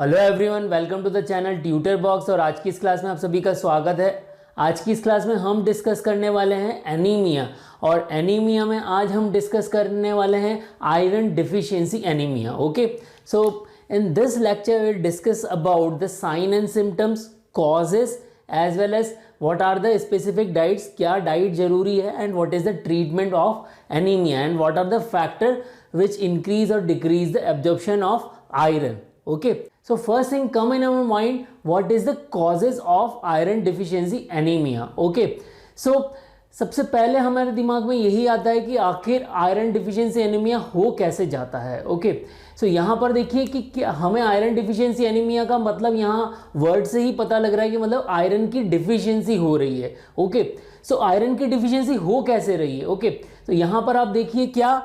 Hello everyone, welcome to the channel tutor box. और आज की इस क्लास में आप सभी का स्वागत है। आज की इस क्लास में हम डिस्कस करने वाले हैं एनीमिया, और एनीमिया में आज हम डिस्कस करने वाले हैं iron deficiency anaemia. Okay, so in this lecture we will discuss about the sign and symptoms, causes as well as what are the specific diets, क्या डाइट जरूरी है, and what is the treatment of anaemia, and what are the factor which increase or decrease the absorption of iron. Okay, so first thing come in our mind, what is the causes of iron deficiency anemia. Okay, so सबसे पहले हमारे दिमाग में यही आता है कि आखिर आयरन डिफिशियंसी एनीमिया हो कैसे जाता है। ओके, सो यहाँ पर देखिए कि हमें आयरन डिफिशियंसी एनीमिया का मतलब यहाँ वर्ड से ही पता लग रहा है कि मतलब आयरन की डिफिशियंसी हो रही है। ओके, सो आयरन की डिफिशियंसी हो कैसे रही है। ओके, तो यहाँ पर आप देखिए क्या,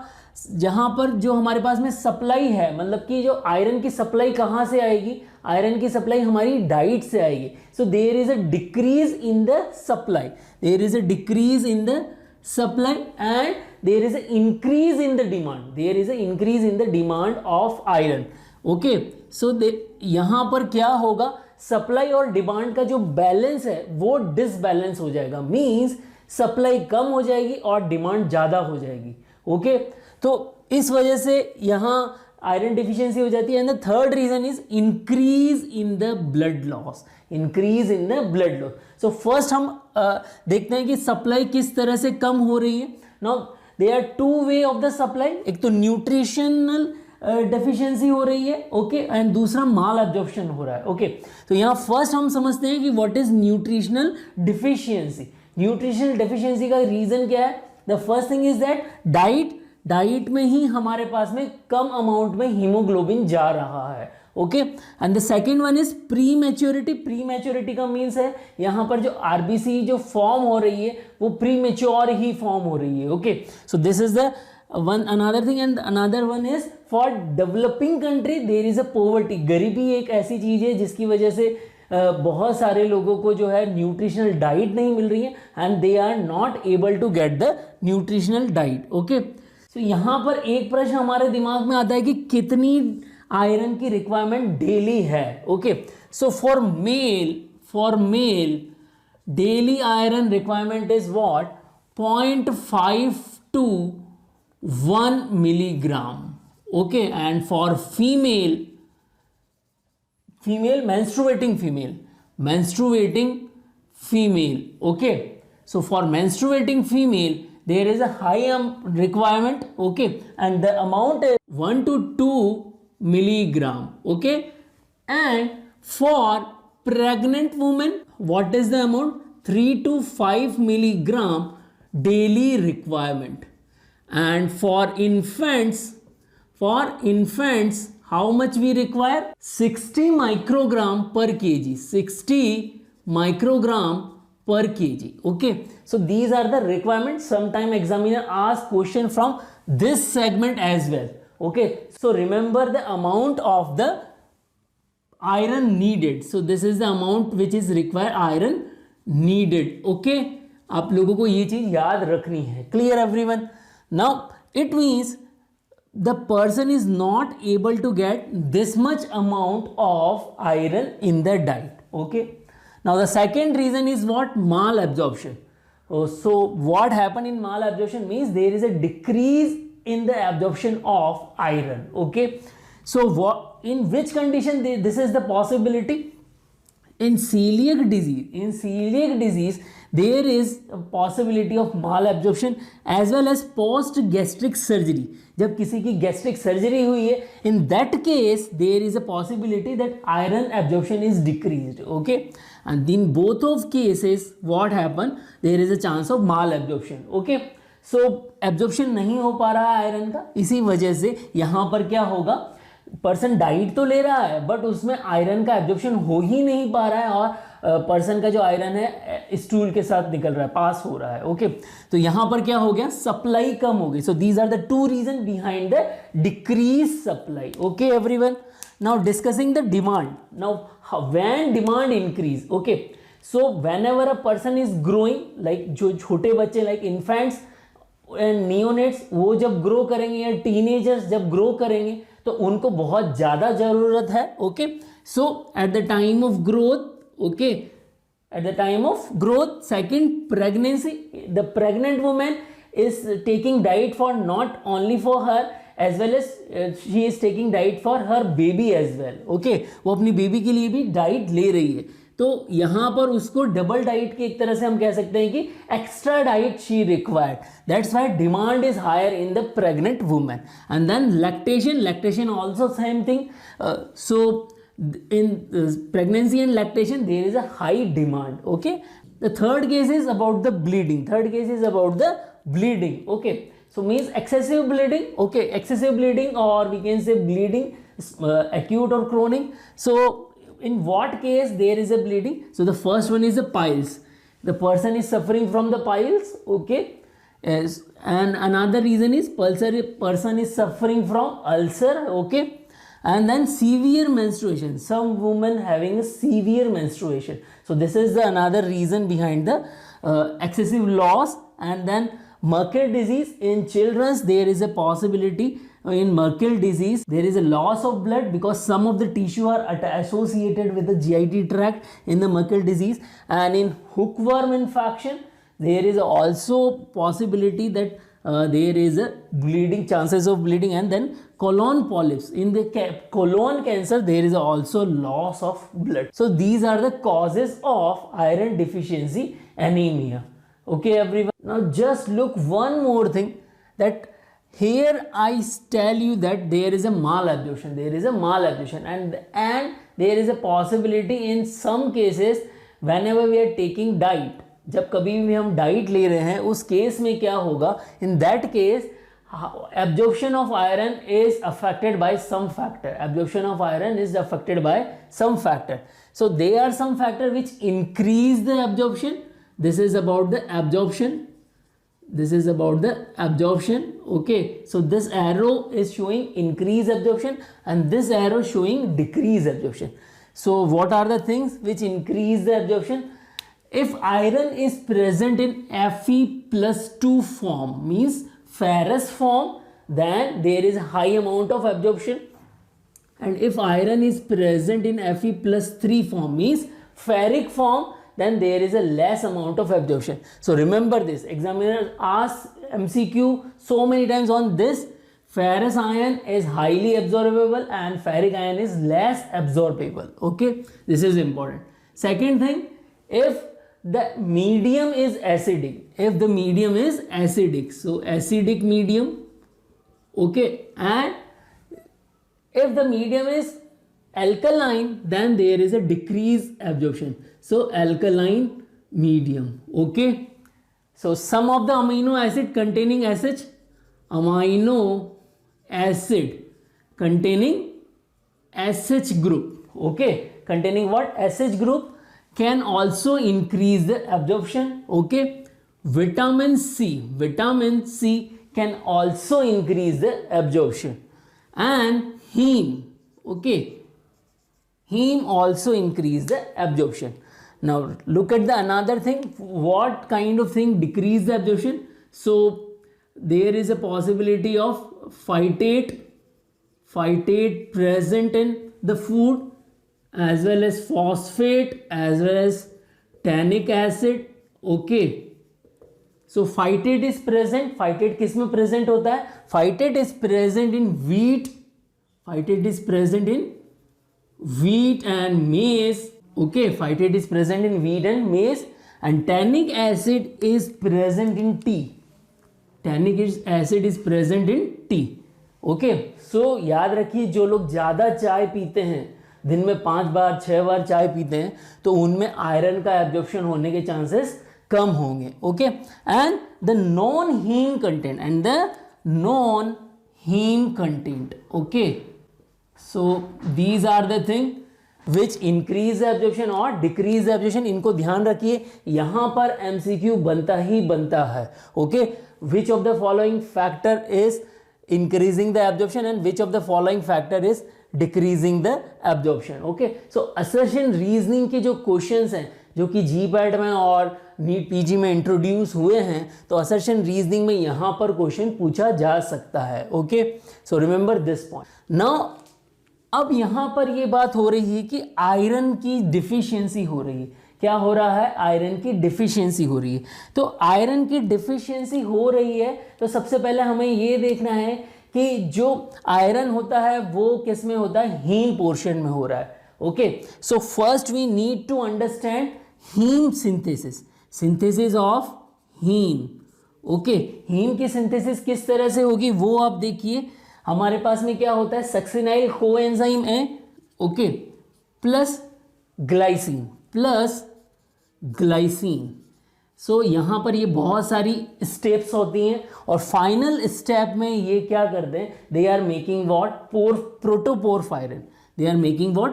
जहां पर जो हमारे पास में सप्लाई है, मतलब कि जो आयरन की सप्लाई कहां से आएगी, आयरन की सप्लाई हमारी डाइट से आएगी। So there is a decrease in the supply, there is a decrease in the supply and there is a increase in the demand, there is a increase in the demand of iron. Okay, so यहां पर क्या होगा, supply और demand का जो balance है वो disbalance हो जाएगा, मींस सप्लाई कम हो जाएगी और डिमांड ज्यादा हो जाएगी। ओके, तो इस वजह से यहां आयरन डिफिशियंसी हो जाती है। And the third reason is increase in the blood loss, increase in the blood loss. So first हम देखते हैं कि सप्लाई किस तरह से कम हो रही है। Now there are two way of the supply, एक तो न्यूट्रिशनल डेफिशिएंसी हो रही है, ओके, एंड दूसरा माल एब्जॉर्प्शन हो रहा है। ओके, तो यहाँ फर्स्ट हम समझते हैं कि what is nutritional deficiency. Nutritional deficiency का रीजन क्या है? The first thing is that diet में ही हमारे पास में कम अमाउंट में हीमोग्लोबिन जा रहा है। Okay, and the second one is pre maturity. Pre maturity का मीन्स है यहां पर जो आरबीसी जो फॉर्म हो रही है वो प्री मैच्योर ही फॉर्म हो रही है। Okay, so this is the one another thing. And another one is for developing country there is a poverty. गरीबी एक ऐसी चीज है जिसकी वजह से बहुत सारे लोगों को जो है न्यूट्रिशनल डाइट नहीं मिल रही है and they are not able to get the nutritional diet. Okay, तो यहां पर एक प्रश्न हमारे दिमाग में आता है कि कितनी आयरन की रिक्वायरमेंट डेली है। Okay, so for male daily iron requirement is what, 0.5 to 1 milligram. Okay, and for female menstruating female. Okay, so for menstruating female there is a high requirement. Okay, and the amount is 1 to 2 milligram. Okay, and for pregnant women what is the amount? 3 to 5 milligram daily requirement. And for infants how much we require? 60 microgram per kg, 60 microgram per kg. Okay, so these are the requirements. Sometime examiner ask question from this segment as well. Okay, so remember the amount of the iron needed. So this is the amount which is required iron needed. Okay, आप लोगों को ये चीज याद रखनी है। Clear everyone? Now it means the person is not able to get this much amount of iron in their diet. Okay, now the second reason is what? Malabsorption. So what happened in malabsorption means there is a decrease in the absorption of iron. Okay, so what, in which condition this is the possibility? In celiac disease there is a possibility of malabsorption as well as post gastric surgery. जब किसी की gastric surgery हुई है, in that case there is a possibility that iron absorption is decreased. Okay, and in both of cases what happen, there is a chance of malabsorption. Okay, so absorption नहीं हो पा रहा है iron का, इसी वजह से यहाँ पर क्या होगा, पर्सन डाइट तो ले रहा है बट उसमें आयरन का एब्जॉर्प्शन हो ही नहीं पा रहा है और पर्सन का जो आयरन है स्टूल के साथ निकल रहा है, पास हो रहा है। ओके, तो यहां पर क्या हो गया, सप्लाई कम हो गई। So these are the two reason behind the decrease supply. Okay everyone, now discussing the demand. Now when demand increase, okay, so whenever a person is growing, like जो छोटे बच्चे लाइक इन्फेंट्स एंड नियोनेट्स, वो जब grow करेंगे या teenagers जब grow करेंगे तो उनको बहुत ज़्यादा ज़रूरत है। Okay, So at the time of growth, okay, at the time of growth, second, pregnancy, the pregnant woman is taking diet for not only for her as well as she is taking diet for her baby as well, okay, वो अपनी baby के लिए भी diet ले रही है। तो यहाँ पर उसको डबल डाइट की एक तरह से हम कह सकते हैं कि extra diet she required, that's why demand is higher in the pregnant women. And then lactation also same thing, so in pregnancy and lactation there is a high demand, okay. The third case is about the bleeding, okay. So means excessive bleeding, okay, excessive bleeding, or we can say bleeding acute or chronic. So in what case there is a bleeding? So the first one is the piles, the person is suffering from the piles, okay. Yes. And another reason is person is suffering from ulcer, okay. And then severe menstruation, some women having a severe menstruation, so this is the another reason behind the excessive loss. And then Merkel disease in children, there is a possibility in Merkel disease there is a loss of blood because some of the tissue are associated with the GIT tract in the Merkel disease. And in hookworm infection there is also possibility that there is a bleeding, chances of bleeding. And then colon polyps, in the colon cancer there is also loss of blood. So these are the causes of iron deficiency anemia, okay everyone. Now just look one more thing, that here I tell you that there is a malabsorption, and there is a possibility in some cases whenever we are taking diet, जब कभी भी हम diet ले रहे हैं उस case में क्या होगा, in that case absorption of iron is affected by some factor, so there are some factor which increase the absorption. This is about the absorption, okay. So this arrow is showing increase absorption and this arrow showing decrease absorption. So what are the things which increase the absorption? If iron is present in Fe+2 form, means ferrous form, then there is a high amount of absorption. And if iron is present in Fe+3 form, means ferric form, then there is a less amount of absorption. So remember this, examiner asks MCQ so many times on this. Ferrous iron is highly absorbable and ferric iron is less absorbable, okay. This is important. Second thing, if the medium is acidic, so acidic medium, okay, and if the medium is alkaline, then there is a decreased absorption, so alkaline medium, okay. So some of the amino acid containing SH, amino acid containing SH group, okay, containing what? SH group can also increase the absorption, okay. Vitamin C can also increase the absorption. And heme, okay, heme also increase the absorption. Now look at the another thing, what kind of thing decrease the absorption? So there is a possibility of phytate present in the food, as well as phosphate, as well as tannic acid, okay. So phytate is present, phytate किस में present होता है? Phytate is present in wheat, and maize, okay. Phytate is present in wheat and maize. And tannic acid is present in tea, okay. So याद रखिए, जो लोग ज़्यादा चाय पीते हैं, दिन में 5 बार 6 बार चाय पीते हैं, तो उनमें आयरन का एब्जॉर्प्शन होने के चांसेस कम होंगे, okay. And the non haem content, okay. So these are the thing which increase absorption और डिक्रीज एब्जॉर्प्शन. इनको ध्यान रखिए, यहाँ पर MCQ बनता ही बनता है, okay. Which of the following factor is increasing the absorption and which of the following factor is decreasing the absorption, okay. So assertion reasoning के जो questions हैं, जो कि GPAT में और NEET PG में इंट्रोड्यूस हुए हैं, तो assertion reasoning में यहाँ पर क्वेश्चन पूछा जा सकता है, okay. So remember this point. Now अब यहाँ पर ये बात हो रही है कि आयरन की डिफिशियंसी हो रही है। क्या हो रहा है? आयरन की डिफिशियंसी हो रही है। तो आयरन की डिफिशियंसी हो रही है तो सबसे पहले हमें ये देखना है कि जो आयरन होता है वो किस में होता है? हीम पोर्शन में हो रहा है। Okay, so first we need to understand haem synthesis, synthesis of haem. Okay, haem की सिंथेसिस किस तरह से होगी वो आप देखिए। हमारे पास में क्या होता है? सक्सिनाइल कोएंजाइम है, ओके, प्लस ग्लाइसिन। सो यहाँ पर ये बहुत सारी स्टेप्स होती हैं और फाइनल स्टेप में ये क्या करते हैं? They are making what? Protoporphyrin. They are making what?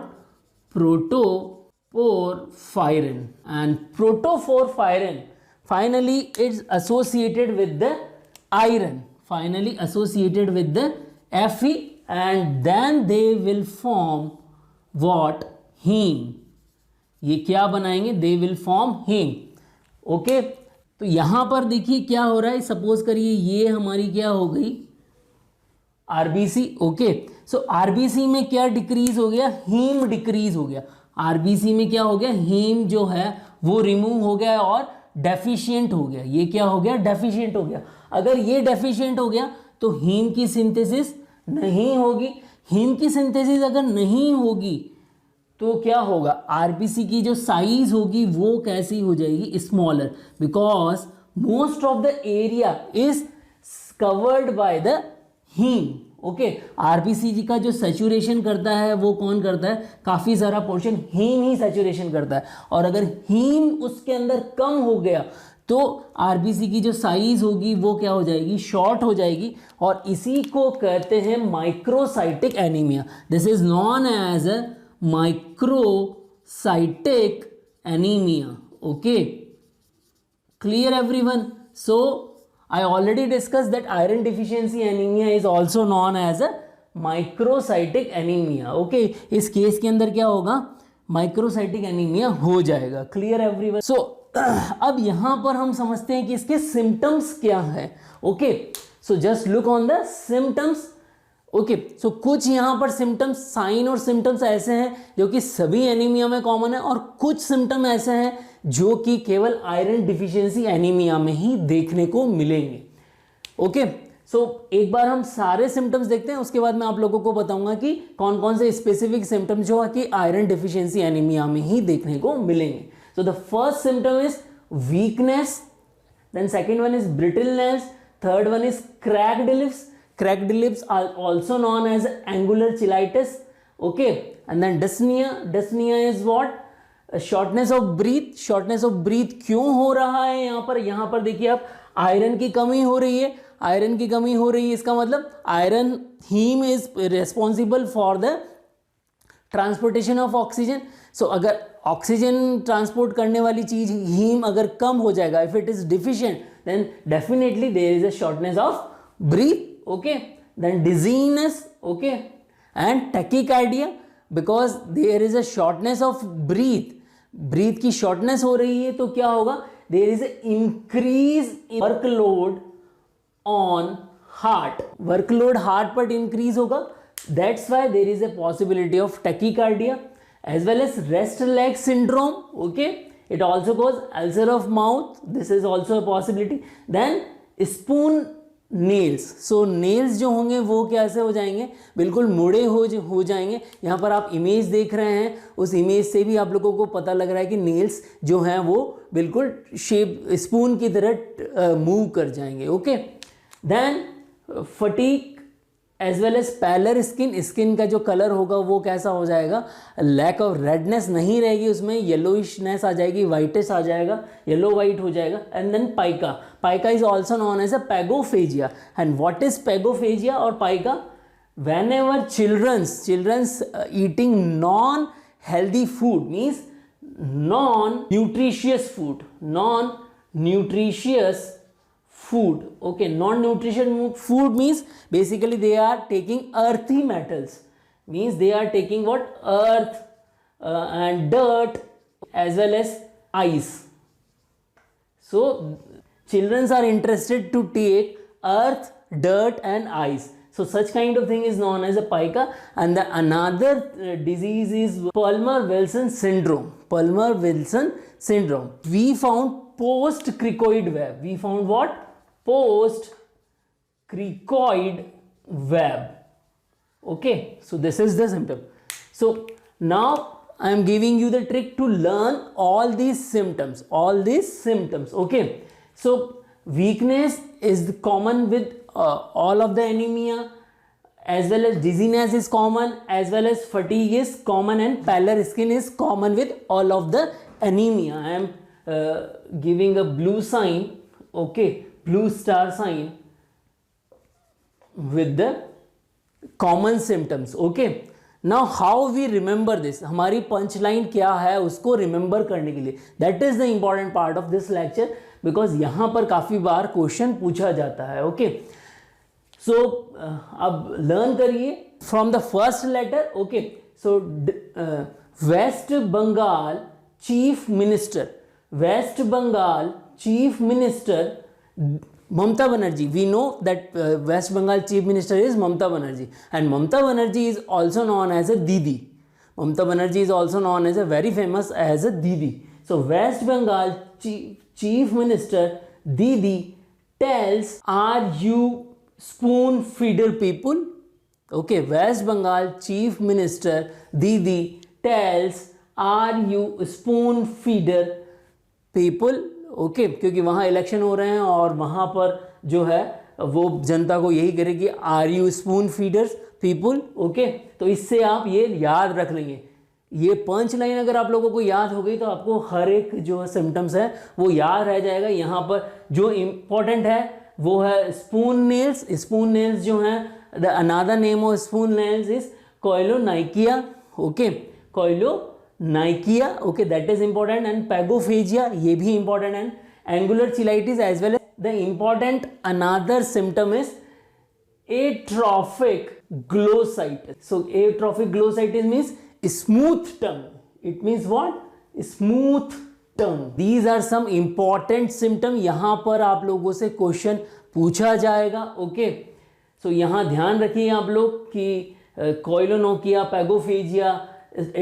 Protoporphyrin. And protoporphyrin finally it's associated with the iron, finally associated with the Fe, and then they will form what? heme. ये क्या बनाएंगे? they will form heme. Okay, तो यहां पर देखिए क्या हो रहा है। सपोज करिए ये हमारी क्या हो गई? आरबीसी। ओके, सो आरबीसी में क्या डिक्रीज हो गया? हीम डिक्रीज हो गया। आरबीसी में क्या हो गया? हीम जो है वो रिमूव हो गया और डेफिशिएंट हो गया। ये क्या हो गया? डेफिशिएंट हो गया। अगर ये डेफिशिएंट हो गया तो हीम की सिंथेसिस नहीं होगी। हीम की सिंथेसिस अगर नहीं होगी तो क्या होगा? आरबीसी की जो साइज होगी वो कैसी हो जाएगी? Smaller, because most of the area is covered by the heme. Okay, RBC जी का जो सैचुरेशन करता है वो कौन करता है? काफ़ी सारा पोर्शन हीम ही सैचुरेशन करता है। और अगर हीम उसके अंदर कम हो गया तो आरबीसी की जो साइज होगी वो क्या हो जाएगी? शॉर्ट हो जाएगी। और इसी को कहते हैं microcytic anaemia. This is non as a microcytic anaemia. Okay, clear everyone? So I already discussed that iron deficiency anemia is also known as a microcytic anemia. Okay, इस केस के अंदर क्या होगा? माइक्रोसाइटिक एनीमिया हो जाएगा। Clear everyone? सो अब यहां पर हम समझते हैं कि इसके सिम्टम्स क्या है। Okay, so just look on the symptoms. Okay, so कुछ यहां पर सिम्टम्स, साइन और सिम्टम्स ऐसे हैं जो कि सभी एनीमिया में कॉमन है, और कुछ सिम्टम ऐसे हैं जो कि केवल आयरन डिफिशियंसी एनीमिया में ही देखने को मिलेंगे। ओके, सो एक बार हम सारे सिम्टम्स देखते हैं, उसके बाद मैं आप लोगों को बताऊंगा कि कौन कौन से स्पेसिफिक सिम्टम्स जो है कि आयरन डिफिशियंसी एनीमिया में ही देखने को मिलेंगे। So the first symptom is weakness, then second one is brittleness, third one is cracked lips. Cracked lips are also known as angular cheilitis. Okay, and then dyspnea. Dyspnea is what? Shortness of breath. Shortness of breath क्यों हो रहा है यहाँ पर? यहाँ पर देखिए आप, आयरन की कमी हो रही है। आयरन की कमी हो रही है, इसका मतलब iron heme is responsible for the transportation of oxygen. So अगर ऑक्सीजन ट्रांसपोर्ट करने वाली चीज हीम अगर कम हो जाएगा, if it is deficient, then definitely there is a shortness of breath. Okay, then dizziness, okay, and tachycardia, because there is a shortness of breath. breath की shortness हो रही है तो क्या होगा? there is a increase in workload on heart. workload heart पर increase होगा, that's why there is a possibility of tachycardia, as well as rest leg syndrome. Okay, it also causes ulcer of mouth, this is also a possibility. then spoon nails, so nails जो होंगे वो कैसे हो जाएंगे? बिल्कुल मुड़े हो जाएंगे। यहाँ पर आप इमेज देख रहे हैं, उस इमेज से भी आप लोगों को पता लग रहा है कि नेल्स जो हैं वो बिल्कुल शेप स्पून की तरह मूव कर जाएंगे। Okay, then fatigue as well as pallor skin, skin का जो कलर होगा वो कैसा हो जाएगा? लैक ऑफ रेडनेस नहीं रहेगी, उसमें येलोइशनेस आ जाएगी, वाइटिश आ जाएगा, येलो वाइट हो जाएगा। And then pica, pica is also known as a pagophagia. And what is pagophagia और pica? Whenever childrens eating non healthy food, means non nutritious food. Okay, non-nutrition food means basically they are taking earthy metals, means they are taking what? Earth and dirt as well as ice. So children are interested to take earth, dirt and ice. So such kind of thing is known as a pica. And the another disease is Palmer-Wilson syndrome. Palmer-Wilson syndrome. We found post-cricoid web. We found what? Post-cricoid web. Okay, so this is the symptom. So now I am giving you the trick to learn all these symptoms. Okay, so weakness is common with all of the anemia, as well as dizziness is common, as well as fatigue is common, and pallor skin is common with all of the anemia. I am giving a blue sign, okay, blue star sign with the common symptoms. Okay, now how we remember this, हमारी punch line क्या है उसको remember करने के लिए, that is the important part of this lecture, because यहाँ पर काफ़ी बार क्वेश्चन पूछा जाता है. ओके, सो अब लर्न करिए from the first letter. Okay, so West Bengal chief minister, West Bengal chief minister Mamata Banerjee. We know that West Bengal Chief Minister is Mamata Banerjee, and Mamata Banerjee is also known as a Didi. Mamata Banerjee is also known as a very famous as a Didi. So West Bengal Chief Minister Didi tells, are you spoon feeder people? Okay, West Bengal Chief Minister Didi tells, are you spoon feeder people? Okay, क्योंकि वहाँ election हो रहे हैं और वहाँ पर जो है वो जनता को यही करेगी, are you spoon feeders people. Okay, तो इससे आप ये याद रख लेंगे. ये पंच लाइन अगर आप लोगों को याद हो गई तो आपको हर एक जो सिम्टम्स है वो याद रह जाएगा. यहाँ पर जो इम्पोर्टेंट है वो है स्पून नेल्स. स्पून नेल्स जो हैं, the another name of spoon nails is koilonychia. Okay, koilonychia. Okay, that is important. And pagophagia, ये भी इंपॉर्टेंट है. Angular cheilitis as well as the important another symptom is atrophic glossitis. So atrophic glossitis means smooth tongue. It means what? Smooth tongue. These are some important symptom. यहाँ पर आप लोगों से question पूछा जाएगा. ओके, सो यहाँ ध्यान रखिए आप लोग कि कोइलोनोकिया, पैगोफेजिया,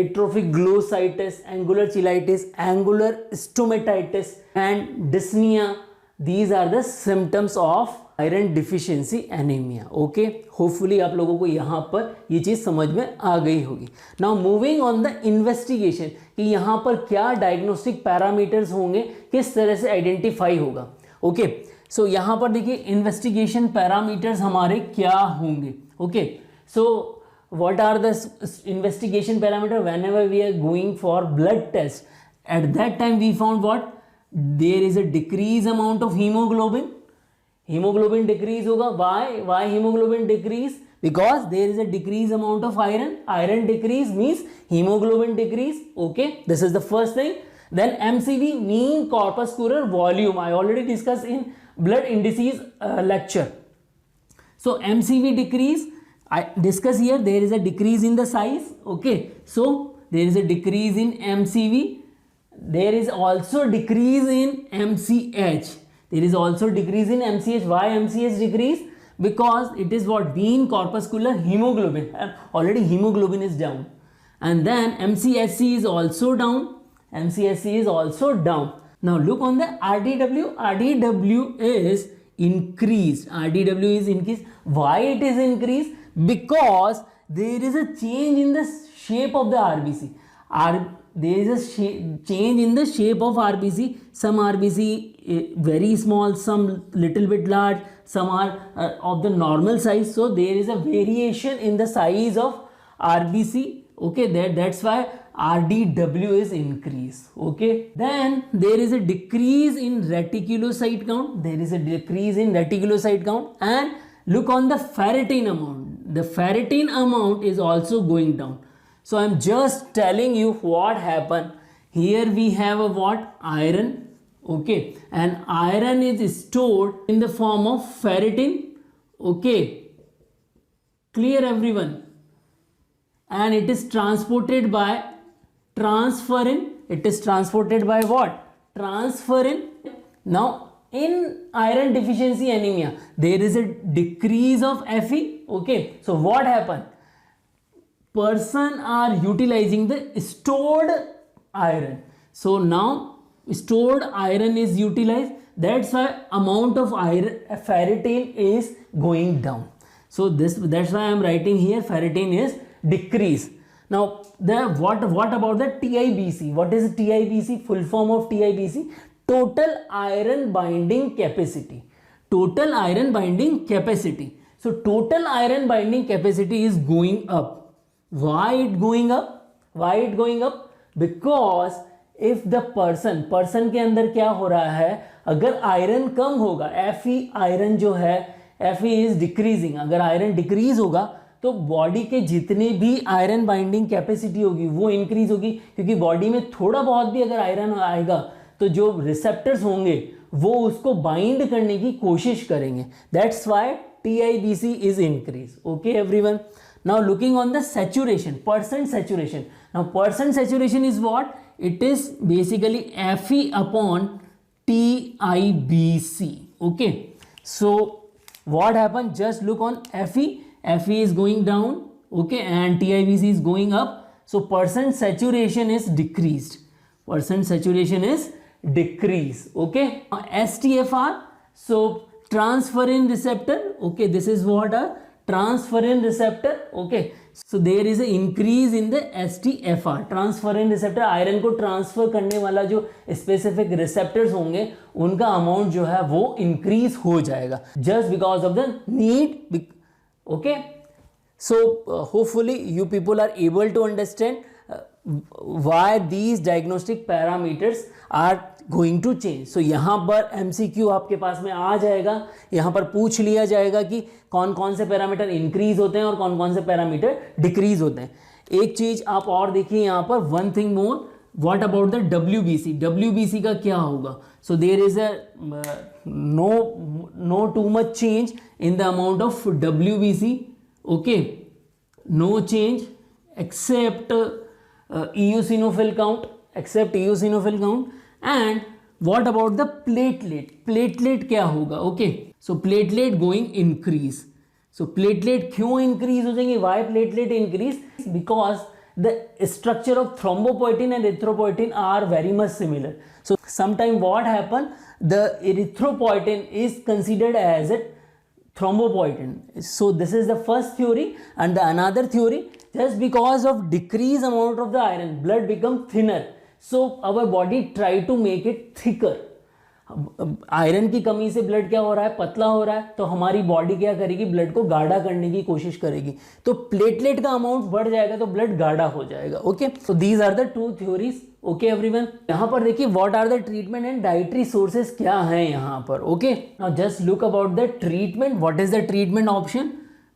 atrophic glossitis, angular cheilitis, angular stomatitis and dyspnea, these are the symptoms of iron deficiency anaemia. Okay, hopefully आप लोगों को यहाँ पर ये चीज़ समझ में आ गई होगी. Now moving on the investigation, कि यहाँ पर क्या डायग्नोस्टिक पैरामीटर्स होंगे, किस तरह से आइडेंटिफाई होगा. ओके, सो यहाँ पर देखिए इन्वेस्टिगेशन पैरामीटर्स हमारे क्या होंगे. Okay, so what are the investigation parameter whenever we are going for blood test? At that time we found what? There is a decrease amount of hemoglobin. Hemoglobin decrease होगा. Why hemoglobin decrease? Because there is a decrease amount of iron. Iron decrease means hemoglobin decrease. Okay, this is the first thing. Then MCV, mean corpuscular volume. I already discussed in blood indices lecture. So MCV decrease, I discuss here, there is a decrease in the size. Okay, so there is a decrease in MCV. There is also decrease in MCH. There is also decrease in MCH. Why MCH decrease? Because it is what? Mean corpuscular hemoglobin. Already hemoglobin is down. And then MCHC is also down. MCHC is also down. Now look on the RDW. RDW is increased. RDW is increased. Why it is increased? Because there is a change in the shape of the RBC. There is a change in the shape of RBC. Some RBC very small, some little bit large, some are of the normal size. So there is a variation in the size of RBC. Okay, that's why RDW is increased. Okay, then there is a decrease in reticulocyte count. There is a decrease in reticulocyte count. And look on the ferritin amount. The ferritin amount is also going down. So I am just telling you what happened. Here we have a what? Iron. Okay, and iron is stored in the form of ferritin. Okay, clear everyone? And it is transported by transferrin. It is transported by what? Transferrin. Now in iron deficiency anemia, there is a decrease of Fe. Okay, so what happened? Person are utilizing the stored iron. So now stored iron is utilized. That's why amount of iron ferritin is going down. So that's why I'm writing here ferritin is decrease. Now what about the TIBC? What is TIBC? Full form of TIBC, total iron binding capacity. Total iron binding capacity. So total iron binding capacity is going up. Why it going up? Why it going up? Because if the person के अंदर क्या हो रहा है, अगर iron कम होगा, Fe iron जो है Fe इज डिक्रीजिंग, अगर आयरन डिक्रीज होगा तो बॉडी के जितने भी आयरन बाइंडिंग कैपेसिटी होगी वो इंक्रीज होगी, क्योंकि बॉडी में थोड़ा बहुत भी अगर आयरन आएगा तो जो रिसेप्टर्स होंगे वो उसको बाइंड करने की कोशिश करेंगे. That's why TIBC is increase. Okay everyone. Now looking on the saturation, percent saturation. Now percent saturation is what? It is basically Fe upon TIBC. Okay. So what happened? Just look on Fe. Fe is going down. Okay. And TIBC is going up. So percent saturation is decreased. Percent saturation is decreased. Okay. Now, STFR. So transferrin receptor. Okay. This is what a transferrin receptor. Okay, so there is a increase in the STFR. transferrin receptor, iron को transfer करने वाला जो specific receptors होंगे उनका amount जो है वो increase हो जाएगा just because of the need. Okay, so hopefully you people are able to understand why these diagnostic parameters are going to change. So यहाँ पर MCQ आपके पास में आ जाएगा, यहाँ पर पूछ लिया जाएगा कि कौन कौन से पैरामीटर इंक्रीज होते हैं और कौन कौन से पैरामीटर डिक्रीज होते हैं. एक चीज आप और देखिए यहाँ पर, one thing more, what about the WBC. WBC का क्या होगा? So there is a no too much change in the amount of WBC. Okay, no change except eosinophil count, except eosinophil count. And what about the platelet? Platelet क्या होगा? Okay, so platelet going increase. So platelet क्यों increase हो जाएंगे? Why platelet increase? Because the structure of thrombopoietin and erythropoietin are very much similar. So sometime what happen? The erythropoietin is considered as a thrombopoietin. So this is the first theory. And the another theory, just because of decrease amount of the iron, blood become thinner. So our body try to make it thicker. Iron की कमी से blood क्या हो रहा है? पतला हो रहा है. तो हमारी बॉडी क्या करेगी? ब्लड को गाढ़ा करने की कोशिश करेगी. तो प्लेटलेट का अमाउंट बढ़ जाएगा तो ब्लड गाढ़ा हो जाएगा. Okay, so these are the two theories. Okay everyone, यहाँ पर देखिए what are the treatment and dietary sources क्या हैं यहाँ पर. Okay, now just look about the treatment. What is the treatment option?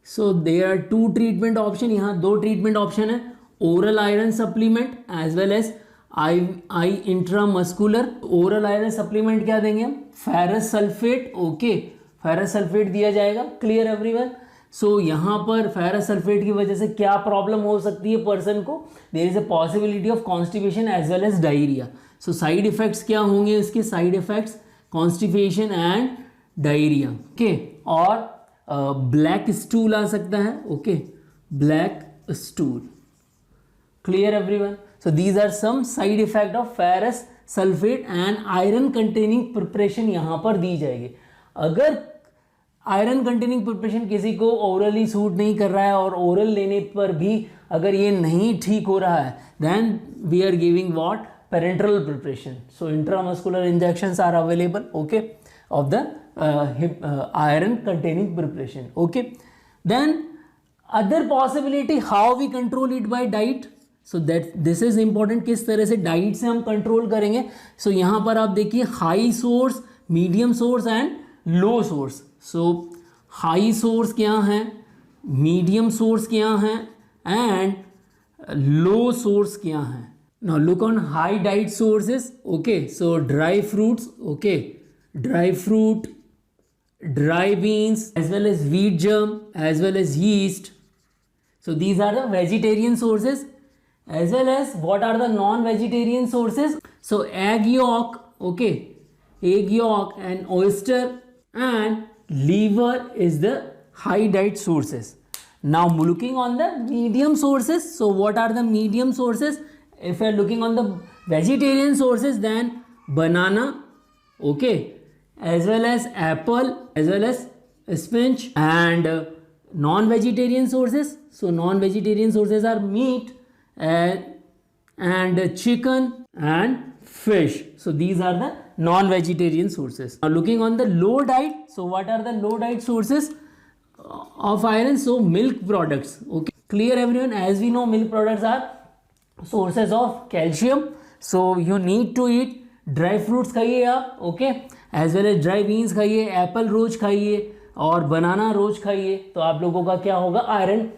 So there are two treatment option. यहाँ दो treatment option है, oral iron supplement as well as I intramuscular. Oral iron supplement क्या देंगे हम? Ferrous sulphate. Okay, ferrous sulphate दिया जाएगा. Clear everyone. सो यहाँ पर फेरस सल्फेट की वजह से क्या प्रॉब्लम हो सकती है पर्सन को? There is a possibility of constipation as well as diarrhoea. So side effects क्या होंगे इसके? Side effects constipation and diarrhoea. Okay, और ब्लैक स्टूल आ सकता है. Okay, black stool. Clear everyone. So these are some side effect of ferrous sulfate and iron containing preparation यहाँ पर दी जाएगी. अगर आयरन कंटेनिंग प्रिपरेशन किसी को ओरली सूट नहीं कर रहा है और ओरल लेने पर भी अगर ये नहीं ठीक हो रहा है, then we are giving what? Parenteral preparation. So intramuscular injections are available. Okay, of the iron containing preparation. Okay, then other possibility how we control it by diet. So that this is important, किस तरह से diet से हम control करेंगे. सो यहाँ पर आप देखिए high source, medium source and low source. So high source क्या है, मीडियम सोर्स क्या है एंड लो सोर्स क्या है. Now look on high diet sources. Okay, so dry fruits. Okay, dry fruit, dry beans as well as wheat germ as well as yeast. So these are the vegetarian sources, as well as what are the non-vegetarian sources. So egg yolk. Okay, egg yolk and oyster and liver is the high diet sources. Now looking on the medium sources, so what are the medium sources? If you are looking on the vegetarian sources, then banana, okay, as well as apple, as well as spinach. And non-vegetarian sources, so non-vegetarian sources are meat and chicken and fish. So these are the non-vegetarian sources. Now looking on the low diet, so what are the low diet sources of iron? So milk products, okay, clear everyone? As we know, milk products are sources of calcium, so you need to eat dry fruits खाइए आप, okay, as well as dry beans खाइए, apple रोज खाइए और बनाना रोज खाइए, तो आप लोगों का क्या होगा, आयरन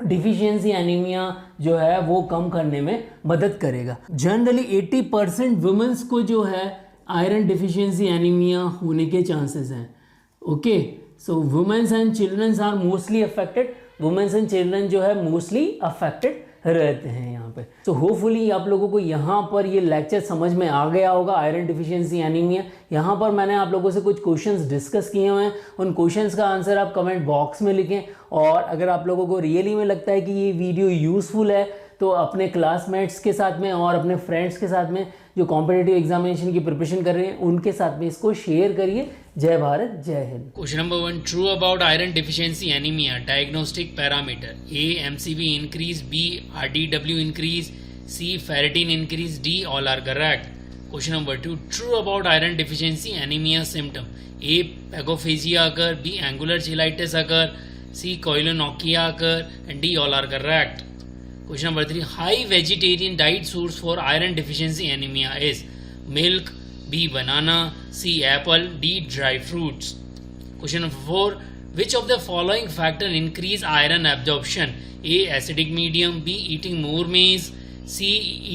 डिफिशियंसी एनीमिया जो है वो कम करने में मदद करेगा. जनरली 80% वुमेन्स को जो है आयरन डिफिशियंसी एनीमिया होने के चांसेस हैं, okay. So womens and childrens are mostly affected, womens and children जो है मोस्टली अफेक्टेड रहते हैं यहाँ पे. तो होपफुली आप लोगों को यहाँ पर ये लेक्चर समझ में आ गया होगा, आयरन डिफिशियंसी एनीमिया. यहाँ पर मैंने आप लोगों से कुछ क्वेश्चंस डिस्कस किए हुए हैं, उन क्वेश्चंस का आंसर आप कमेंट बॉक्स में लिखें. और अगर आप लोगों को रियली में लगता है कि ये वीडियो यूज़फुल है, तो अपने क्लासमेट्स के साथ में और अपने फ्रेंड्स के साथ में जो कॉम्पिटिटिव एग्जामिनेशन की प्रिपरेशन कर रहे हैं उनके साथ में इसको शेयर करिए. जय भारत, जय Hind. Question number 1. True about iron deficiency anemia. Diagnostic parameter. A. MCV increase. B. RDW increase. C. Ferritin increase. D. All are correct. Question number 2. True about iron deficiency anemia symptom. A. Pagophagia occur. B. Angular cheilitis occur. C. Koilonocchia occur. And D. All are correct. Question number 3. High vegetarian diet source for iron deficiency anemia is milk, B. banana, C. apple, D. dry fruits. Question number 4. Which of the following factor increase iron absorption? A. acidic medium, B. eating more maize, C.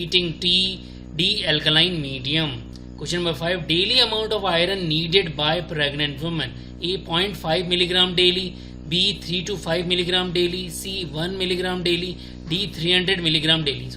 eating tea, D. alkaline medium. Question number 5. Daily amount of iron needed by pregnant women. A. 0.5 milligram daily, B. 3 to 5 milligram daily, C. 1 milligram daily, D. 300 milligram daily. So